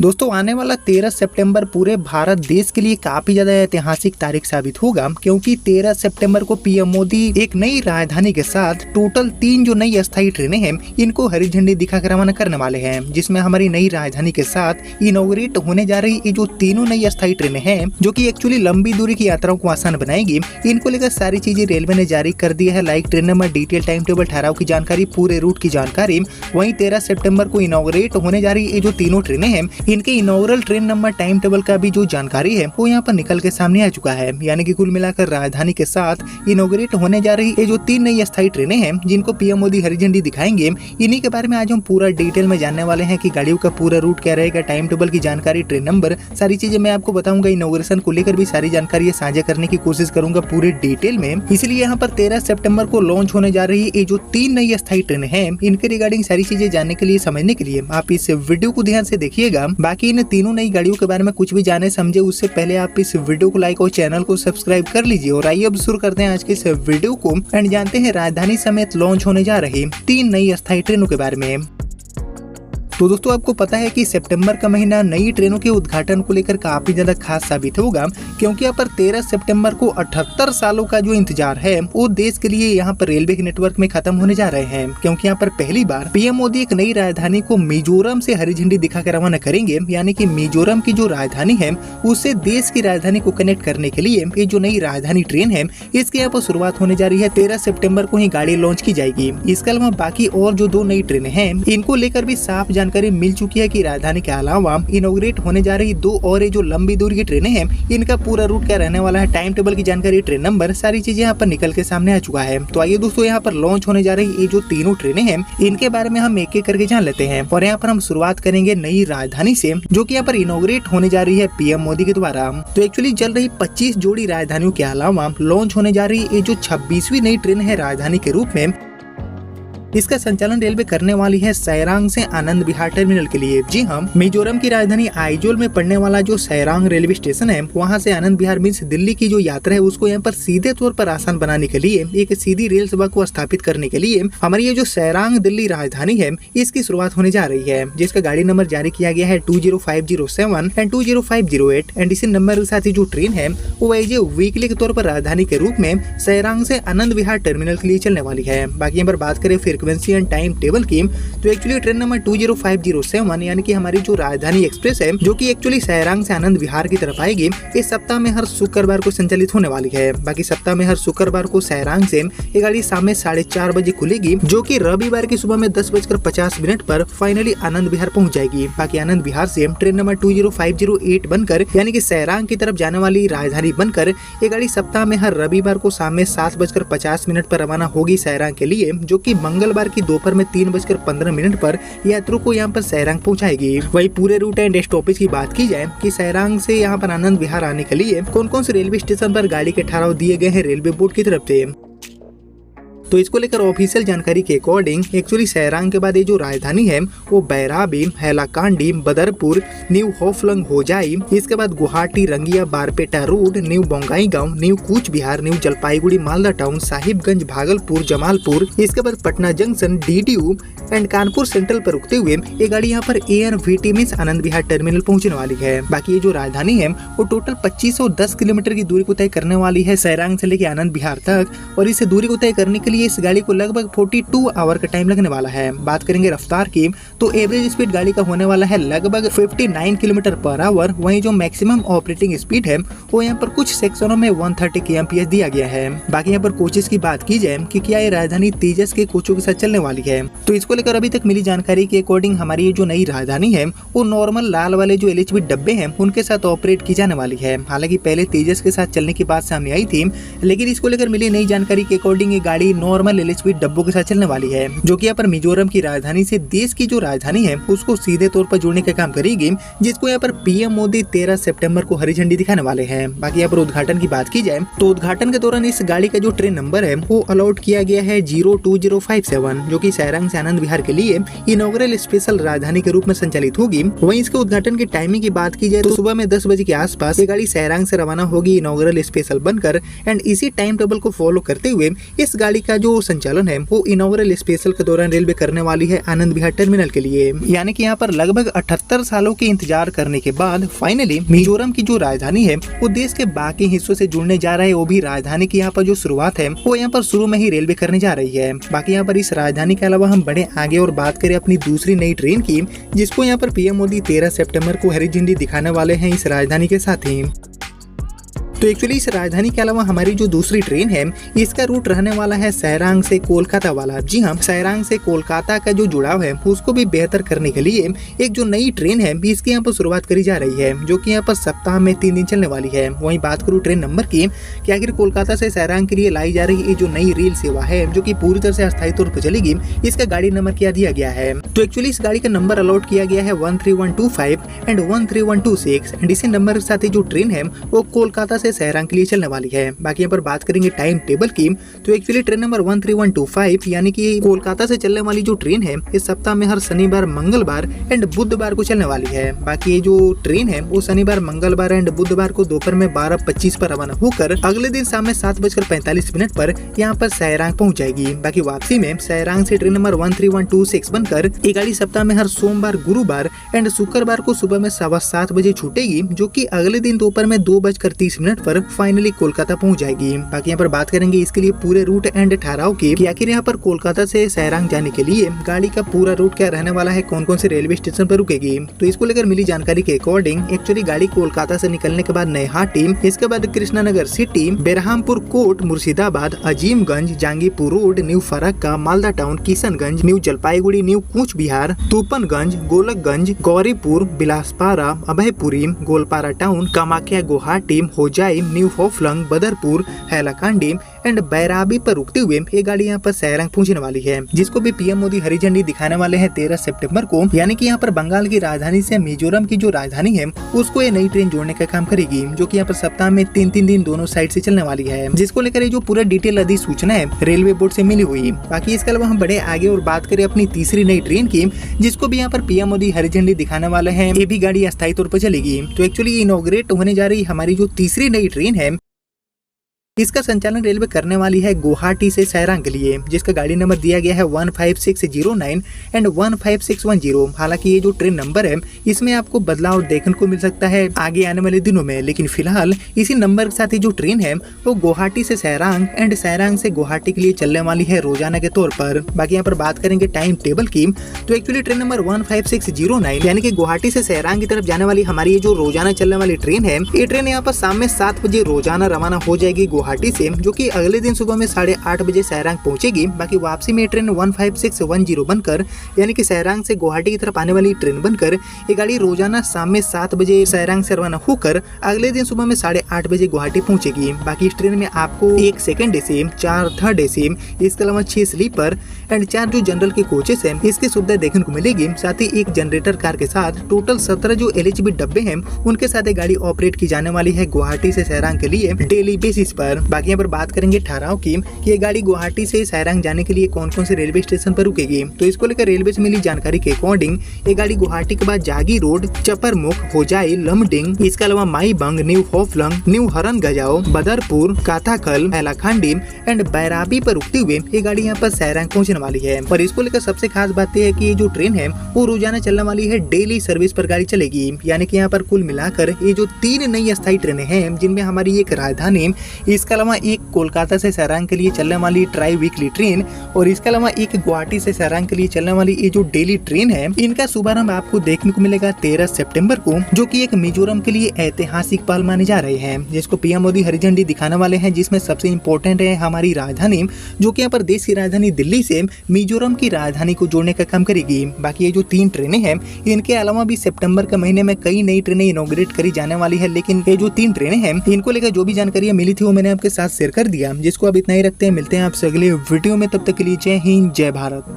दोस्तों आने वाला 13 सितंबर पूरे भारत देश के लिए काफी ज्यादा ऐतिहासिक तारीख साबित होगा, क्योंकि 13 सितंबर को पीएम मोदी एक नई राजधानी के साथ टोटल 3 जो नई अस्थायी ट्रेनें हैं इनको हरी झंडी दिखाकर रवाना करने वाले हैं, जिसमें हमारी नई राजधानी के साथ इनॉग्रेट होने जा रही ये जो तीनों नई अस्थायी ट्रेनें हैं जो कि एक्चुअली लंबी दूरी की यात्राओं को आसान बनाएगी। इनको लेकर सारी चीजें रेलवे ने जारी कर दी है, like train number, detail, time table, ठहराव की जानकारी, पूरे रूट की जानकारी। वहीं 13 सितंबर को इनॉग्रेट होने जा रही ये जो तीनों ट्रेनें हैं इनके inaugural train number, time table का भी जो जानकारी है वो यहाँ पर निकल के सामने आ चुका है। यानी कि कुल मिलाकर राजधानी के साथ इनॉग्रेट होने जा रही ये जो 3 नई अस्थायी ट्रेनें हैं जिनको पीएम मोदी हरी झंडी दिखाएंगे, इन्हीं के बारे में आज हम पूरा डिटेल में जानने वाले हैं कि गाड़ियों का पूरा रूट क्या रहेगा, टाइम टेबल की जानकारी, ट्रेन नंबर, सारी चीजें मैं आपको बताऊंगा। इनॉग्रेशन को लेकर भी सारी जानकारी साझा करने की कोशिश करूंगा पूरे डिटेल में। इसलिए यहाँ पर 13 सितंबर को लॉन्च होने जा रही ये जो 3 नई अस्थायी ट्रेनें हैं इनके रिगार्डिंग सारी चीजें जानने के लिए, समझने के लिए आप इस वीडियो को ध्यान से देखिएगा। बाकी इन तीनों नई गाड़ियों के बारे में कुछ भी जाने समझे उससे पहले आप इस वीडियो को लाइक और चैनल को सब्सक्राइब कर लीजिए। और आइए अब शुरू करते हैं आज के इस वीडियो को एंड जानते हैं राजधानी समेत लॉन्च होने जा रही 3 नई अस्थायी ट्रेनों के बारे में। तो दोस्तों आपको पता है कि सितंबर का महीना नई ट्रेनों के उद्घाटन को लेकर काफी ज्यादा खास साबित होगा, क्योंकि यहाँ पर 13 सितंबर को 78 सालों का जो इंतजार है वो देश के लिए यहाँ पर रेलवे के नेटवर्क में खत्म होने जा रहे हैं, क्योंकि यहाँ पर पहली बार पीएम मोदी एक नई राजधानी को मिजोरम से हरी झंडी दिखाकर रवाना करेंगे। यानी कि मिजोरम की जो राजधानी है उससे देश की राजधानी को कनेक्ट करने के लिए ये जो नई राजधानी ट्रेन है इसकी यहाँ पर शुरुआत होने जा रही है। 13 सितंबर को ही गाड़ी लॉन्च की जाएगी। इसके अलावा बाकी और जो 2 नई ट्रेनें हैं इनको लेकर भी साफ जानकारी मिल चुकी है कि राजधानी के अलावा इनॉग्रेट होने जा रही 2 और ये जो लंबी दूरी की ट्रेनें हैं इनका पूरा रूट क्या रहने वाला है, टाइम टेबल की जानकारी, ट्रेन नंबर, सारी चीजें यहाँ पर निकल के सामने आ चुका है। तो आइए दोस्तों यहाँ पर लॉन्च होने जा रही ये जो तीनों ट्रेनें हैं इनके बारे में हम एक एक करके जान लेते हैं। और यहाँ पर हम शुरुआत करेंगे नई राजधानी से, जो की यहाँ पर इनॉग्रेट होने जा रही है पीएम मोदी के द्वारा। तो एक्चुअली चल रही 25 जोड़ी राजधानियों के अलावा लॉन्च होने जा रही ये जो 26वीं नई ट्रेन है राजधानी के रूप में, इसका संचालन रेलवे करने वाली है सैरांग से आनंद विहार टर्मिनल के लिए। जी हाँ, मिजोरम की राजधानी आइजोल में पड़ने वाला जो सैरांग रेलवे स्टेशन है वहाँ से आनंद विहार मीन्स दिल्ली की जो यात्रा है उसको यहाँ पर सीधे तौर पर आसान बनाने के लिए, एक सीधी रेल सेवा को स्थापित करने के लिए हमारी ये जो सैरांग दिल्ली राजधानी है इसकी शुरुआत होने जा रही है, जिसका गाड़ी नंबर जारी किया गया है 20507 एंड 20508 एंड इसी नंबर के साथ ही जो ट्रेन है वो एज वीकली के तौर पर राजधानी के रूप में सैरांग से आनंद विहार टर्मिनल के लिए चलने वाली है। बाकी यहाँ पर बात करें फ्रीक्वेंसी एंड टाइम टेबल की, तो एक्चुअली ट्रेन नंबर 20507 यानी कि हमारी जो राजधानी एक्सप्रेस है जो कि एक्चुअली सैरांग से आनंद विहार की तरफ आएगी, इस सप्ताह में हर शुक्रवार को संचालित होने वाली है। बाकी सप्ताह में हर शुक्रवार को सैरांग से ये गाड़ी शाम में 4:30 बजे खुलेगी, जो कि रविवार की सुबह में 10:50 पर फाइनली आनंद विहार पहुंच जाएगी। बाकी आनंद विहार से ट्रेन नंबर 20508 बनकर यानी कि सैरांग की तरफ जाने वाली राजधानी बनकर ये गाड़ी सप्ताह में हर रविवार को शाम में 7:50 पर रवाना होगी सैरांग के लिए, जो कि मंगलवार की दोपहर में 3:15 पर यात्रियों को यहाँ पर सैरांग पहुंचाएगी। वही पूरे रूट एंड स्टॉपेज की बात की जाए कि सैरांग से यहाँ पर आनंद विहार आने के लिए कौन कौन से रेलवे स्टेशन पर गाड़ी के ठहराव दिए गए हैं रेलवे बोर्ड की तरफ से, तो इसको लेकर ऑफिशियल जानकारी के अकॉर्डिंग एक्चुअली सैरांग के बाद ये जो राजधानी है वो बैराबी, हैलाकांडी, बदरपुर, न्यू होफलंग होजाई, इसके बाद Guwahati, Rangia, Barpeta road, new Bongaigaon, new Cooch Behar, new Jalpaiguri, Malda town, Sahibganj, Bhagalpur, Jamalpur, इसके बाद Patna junction, DDU and Kanpur central पर रुकते हुए ये गाड़ी यहाँ पर ANVT means Anand Vihar terminal पहुंचने वाली है। बाकी ये जो राजधानी है वो टोटल 2510 किलोमीटर की दूरी को तय करने वाली है सैरांग से लेकर आनंद विहार तक, और इस दूरी को तय करने के लिए इस गाड़ी को लगभग 42 आवर का टाइम लगने वाला है। बात करेंगे रफ्तार की, तो एवरेज स्पीड गाड़ी का होने वाला है लगभग 59 किलोमीटर पर आवर। वहीं जो मैक्सिमम ऑपरेटिंग स्पीड है वो यहाँ पर कुछ सेक्शनों में 130 kmph दिया गया है। बाकी यहाँ पर कोचेस की बात की जाए कि क्या ये राजधानी तेजस के कोचों के साथ चलने वाली है, तो इसको लेकर अभी तक मिली जानकारी के अकॉर्डिंग हमारी ये जो नई राजधानी है वो नॉर्मल लाल वाले जो LHB डब्बे हैं उनके साथ ऑपरेट की जाने वाली है। हालांकि पहले तेजस के साथ चलने की बात सामने आई थी, लेकिन इसको लेकर मिली नई जानकारी के अकॉर्डिंग ये गाड़ी नॉर्मल LHB डब्बों के साथ चलने वाली है, जो कि यहाँ पर मिजोरम की राजधानी से देश की जो राजधानी है उसको सीधे तौर पर जोड़ने का काम करेगी, जिसको यहाँ पर पीएम मोदी 13 सितंबर को हरी झंडी दिखाने वाले हैं। बाकी यहाँ पर उद्घाटन की बात की जाए तो उद्घाटन के दौरान इस गाड़ी का जो ट्रेन नंबर है वो अलॉट किया गया है 02057, जो कि सैरांग से आनंद विहार के लिए इनॉग्रल स्पेशल राजधानी के रूप में संचालित होगी। वहीं इसके उद्घाटन की टाइमिंग की बात की जाए तो सुबह में 10 बजे के आसपास ये गाड़ी सैरांग से रवाना होगी इनॉग्रल स्पेशल बनकर। एंड इसी टाइम टेबल को फॉलो करते हुए इस गाड़ी का जो संचालन है वो इनॉग्रल स्पेशल के दौरान रेलवे करने वाली है आनंद विहार टर्मिनल के लिए। यानी कि यहाँ पर लगभग 78 सालों के इंतजार करने के बाद फाइनली मिजोरम की जो राजधानी है वो देश के बाकी हिस्सों से जुड़ने जा रहा है। वो भी राजधानी की यहाँ पर जो शुरुआत है वो यहाँ पर शुरू में ही रेलवे करने जा रही है। बाकी यहाँ पर इस राजधानी के अलावा हम बढ़े आगे और बात करें अपनी दूसरी नई ट्रेन की, जिसको यहाँ पर पीएम मोदी 13 सितंबर को हरी झंडी दिखाने वाले हैं इस राजधानी के साथ ही। तो एक्चुअली इस राजधानी के अलावा हमारी जो दूसरी ट्रेन है इसका रूट रहने वाला है सैरांग से कोलकाता वाला। जी हाँ, सैरांग से कोलकाता का जो जुड़ाव है उसको भी बेहतर करने के लिए एक जो नई ट्रेन है इसकी यहाँ पर शुरुआत करी जा रही है, जो कि यहाँ पर सप्ताह में 3 दिन चलने वाली है। वहीं बात करूँ ट्रेन नंबर की कि आखिर कोलकाता से सैरांग के लिए लाई जा रही ये जो नई रेल सेवा है जो की पूरी तरह से अस्थायी तौर पर चलेगी, इसका गाड़ी नंबर क्या दिया गया है। तो एक्चुअली इस गाड़ी का नंबर अलॉट किया गया है 13125 एंड 13126 एंड इसी नंबर के साथ जो ट्रेन है वो कोलकाता से सैरांग के लिए चलने वाली है। बाकी यहाँ पर बात करेंगे टाइम टेबल की तो एक्चुअली ट्रेन नंबर 13125 यानी कि कोलकाता से चलने वाली जो ट्रेन है इस सप्ताह में हर शनिवार, मंगलवार एंड बुधवार को चलने वाली है। बाकी ये जो ट्रेन है वो शनिवार, मंगलवार एंड बुधवार को दोपहर में 12:25 पर रवाना होकर अगले दिन शाम में 7:45 पर यहाँ पर सैरांग पहुँच जाएगी। बाकी वापसी में सैरांग से ट्रेन नंबर 13126 बनकर ये गाड़ी सप्ताह में हर सोमवार, गुरुवार एंड शुक्रवार को सुबह में 7:15 बजे छूटेगी, जो की अगले दिन दोपहर में 2:30 पर फाइनली कोलकाता पहुंच जाएगी। बाकी यहाँ पर बात करेंगे इसके लिए पूरे रूट एंड ठहराव की कि आखिर यहाँ पर कोलकाता से सैरांग जाने के लिए गाड़ी का पूरा रूट क्या रहने वाला है, कौन कौन से रेलवे स्टेशन पर रुकेगी। तो इसको लेकर मिली जानकारी के अकॉर्डिंग एक्चुअली गाड़ी कोलकाता से निकलने के बाद नैहाटी, इसके बाद Krishnanagar city, Berhampore court, Murshidabad, Azimganj, Jangipur road, new Farakka, Malda town, Kishanganj, new Jalpaiguri, new Cooch Behar, Tufanganj, Golakganj, Gauripur, Bilasipara, Abhayapuri, Goalpara town, Kamakhya Guwahati, Hojai, new Haflong, Badarpur, Hailakandi and Bairabi पर रुकते हुए ये गाड़ी यहाँ पर सैरांग पहुंचने वाली है, जिसको भी पीएम मोदी हरी झंडी दिखाने वाले हैं 13 सितंबर को। यानी कि यहाँ पर बंगाल की राजधानी से मिजोरम की जो राजधानी है उसको ये नई ट्रेन जोड़ने का काम करेगी, जो कि यहाँ पर सप्ताह में 3 दिन दोनों साइड से चलने वाली है, जिसको लेकर ये जो पूरा डिटेल अधिसूचना है रेलवे बोर्ड से मिली हुई। बाकी इसके अलावा हम बढ़े आगे और बात करें अपनी तीसरी नई ट्रेन की, जिसको भी यहाँ पर पीएम मोदी हरी झंडी दिखाने वाले हैं। ये भी गाड़ी अस्थायी तौर पर चलेगी। तो एक्चुअली इनॉग्रेट होने जा रही हमारी जो तीसरी नई ट्रेन है इसका संचालन रेलवे करने वाली है गुवाहाटी से सैरांग के लिए, जिसका गाड़ी नंबर दिया गया है 15609 एंड 15610। हालांकि ये जो ट्रेन नंबर है इसमें आपको बदलाव देखने को मिल सकता है आगे आने वाले दिनों में, लेकिन फिलहाल इसी नंबर के साथ ही जो ट्रेन है वो गुवाहाटी से सैरांग एंड सैरांग से गुवाहाटी के लिए चलने वाली है रोजाना के तौर पर। बाकी यहाँ पर बात करेंगे टाइम टेबल की तो एक्चुअली ट्रेन नंबर 15609 यानी कि गुवाहाटी से सैरांग की तरफ जाने वाली हमारी ये जो रोजाना चलने वाली ट्रेन है, ये ट्रेन यहाँ पर शाम में 7 बजे रोजाना रवाना हो जाएगी गुवाहाटी से, जो कि अगले दिन सुबह में 8:30 बजे सैरांग पहुंचेगी। बाकी वापसी में ट्रेन 15610 बनकर यानी कि सैरांग से गुवाहाटी की तरफ आने वाली ट्रेन बनकर ये गाड़ी रोजाना शाम में 7 बजे सैरांग से रवाना होकर अगले दिन सुबह में 8:30 बजे गुवाहाटी पहुंचेगी। बाकी इस ट्रेन में आपको 1 सेकंड एसी, 4 थर्ड एसी, इसके अलावा 6 स्लीपर एंड 4 जो जनरल के कोचेस हैं इसकी सुविधा देखने को मिलेगी। साथ ही एक जनरेटर कार के साथ टोटल 17 जो एलएचबी डब्बे हैं उनके साथ ये गाड़ी ऑपरेट की जाने वाली है गुवाहाटी से सैरांग के लिए डेली बेसिस पर। बाकी यहाँ पर बात करेंगे ठहराव की कि ये गाड़ी गुवाहाटी से सैरांग जाने के लिए कौन कौन से रेलवे स्टेशन पर रुकेगी। तो इसको लेकर रेलवे से मिली जानकारी के अकॉर्डिंग ये गाड़ी गुवाहाटी के बाद जागी रोड, चपरमुख, होजाई, लमडिंग, इसके अलावा माईबंग, न्यू होफलंग, न्यू हरन गजाओ, बदरपुर, काथाकल, हैलाकांडी एंड बैराबी पर रुकते हुए ये गाड़ी यहाँ पर सैरांग पहुंचने वाली है। और इसको लेकर सबसे खास बात यह है कि ये जो ट्रेन है वो रोजाना चलने वाली है डेली सर्विस पर गाड़ी चलेगी। यानी कि यहाँ पर कुल मिलाकर ये जो 3 नई अस्थायी ट्रेनें हैं, जिनमें हमारी एक राजधानी, इसके अलावा एक कोलकाता से सैरांग के लिए चलने वाली ट्राई वीकली ट्रेन और इसके अलावा एक गुवाहाटी से सैरांग के लिए चलने वाली ये जो डेली ट्रेन है, इनका शुभारंभ आपको देखने को मिलेगा 13 सितंबर को, जो कि एक मिजोरम के लिए ऐतिहासिक पहल माने जा रहे हैं, जिसको पीएम मोदी हरी झंडी दिखाने वाले हैं। जिसमें सबसे इम्पोर्टेंट है हमारी राजधानी, जो कि यहाँ पर देश की राजधानी दिल्ली से मिजोरम की राजधानी को जोड़ने का काम करेगी। बाकी ये जो 3 ट्रेनें हैं इनके अलावा भी सितंबर के महीने में कई नई ट्रेनें इनॉग्रेट करी जाने वाली है, लेकिन ये जो 3 ट्रेनें हैं इनको लेकर जो भी जानकारी मिली थी वो मैंने आपके साथ शेयर कर दिया। जिसको अब इतना ही रखते हैं, मिलते हैं आपसे अगले वीडियो में, तब तक के लिए जय हिंद, जय भारत।